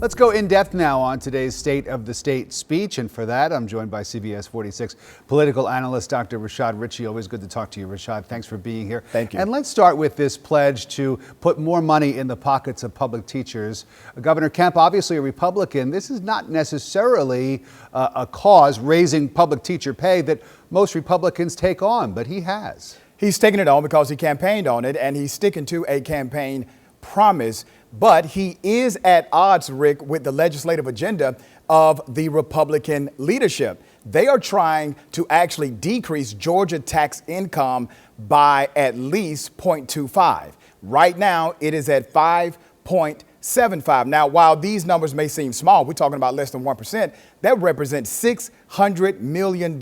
Let's go in depth now on today's State of the State speech. And for that, I'm joined by CBS 46 political analyst, Dr. Rashad Richey. Always good to talk to you, Rashad. Thanks for being here. Thank you. And let's start with this pledge to put more money in the pockets of public teachers. Governor Kemp, obviously a Republican. This is not necessarily a cause, raising public teacher pay, that most Republicans take on, but he has. He's taking it on because he campaigned on it, and he's sticking to a campaign promise. But he is at odds, Rick, with the legislative agenda of the Republican leadership. They are trying to actually decrease Georgia tax income by at least 0.25. Right now, it is at 5.75. Now, while these numbers may seem small, we're talking about less than 1%, that represents $600 million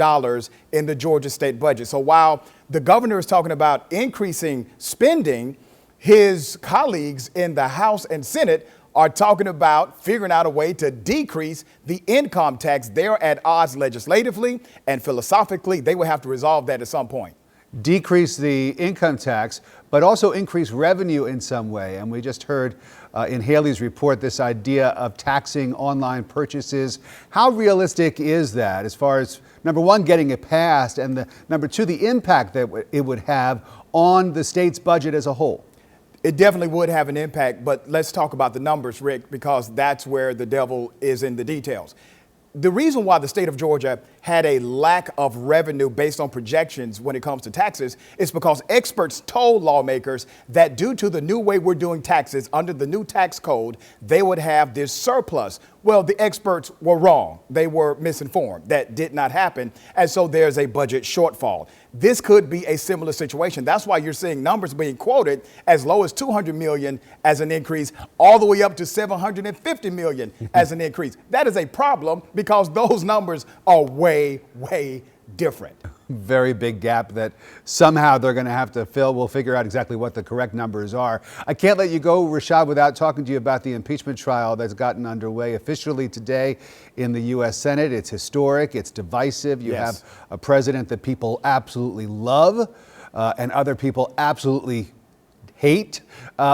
in the Georgia state budget. So while the governor is talking about increasing spending, his colleagues in the House and Senate are talking about figuring out a way to decrease the income tax. They're at odds legislatively and philosophically. They will have to resolve that at some point. Decrease the income tax, but also increase revenue in some way. And we just heard in Haley's report this idea of taxing online purchases. How realistic is that as far as, number one, getting it passed, and number two, the impact that it would have on the state's budget as a whole? It definitely would have an impact, but let's talk about the numbers, Rick, because that's where the devil is in the details. The reason why the state of Georgia had a lack of revenue based on projections when it comes to taxes is because experts told lawmakers that due to the new way we're doing taxes under the new tax code, they would have this surplus. Well, the experts were wrong. They were misinformed. That did not happen. And so there's a budget shortfall. This could be a similar situation. That's why you're seeing numbers being quoted as low as $200 million as an increase, all the way up to $750 million as an increase. That is a problem because those numbers are way, way different. Very big gap that somehow they're going to have to fill. We'll figure out exactly what the correct numbers are. I can't let you go, Rashad, without talking to you about the impeachment trial that's gotten underway officially today in the U.S. Senate. It's historic. It's divisive. You have a president that people absolutely love and other people absolutely hate.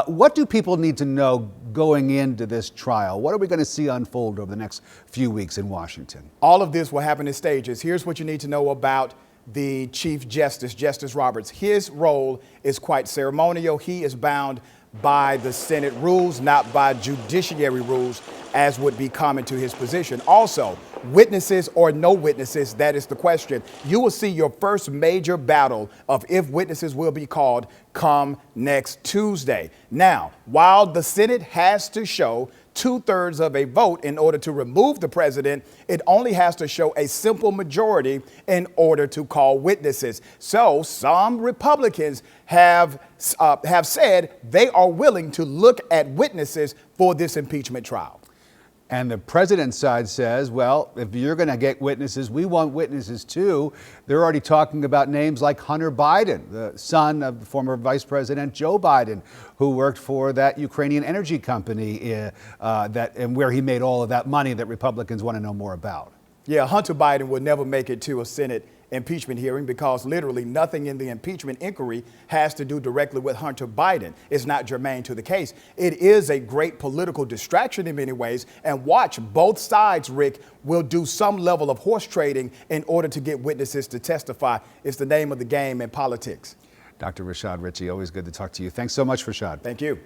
What do people need to know going into this trial? What are we going to see unfold over the next few weeks in Washington? All of this will happen in stages. Here's what you need to know about the Chief Justice, Justice Roberts. His role is quite ceremonial. He is bound by the Senate rules, not by judiciary rules, as would be common to his position. Also, witnesses or no witnesses, that is the question. You will see your first major battle of if witnesses will be called come next Tuesday. Now, while the Senate has to show 2/3 of a vote in order to remove the president, it only has to show a simple majority in order to call witnesses. So some Republicans have said they are willing to look at witnesses for this impeachment trial. And the president's side says, well, if you're going to get witnesses, we want witnesses too. They're already talking about names like Hunter Biden, the son of former Vice President Joe Biden, who worked for that Ukrainian energy company and where he made all of that money that Republicans want to know more about. Yeah, Hunter Biden would never make it to a Senate impeachment hearing because literally nothing in the impeachment inquiry has to do directly with Hunter Biden. It's not germane to the case. It is a great political distraction in many ways. And watch, both sides, Rick, will do some level of horse trading in order to get witnesses to testify. It's the name of the game in politics. Dr. Rashad Richey, always good to talk to you. Thanks so much, Rashad. Thank you.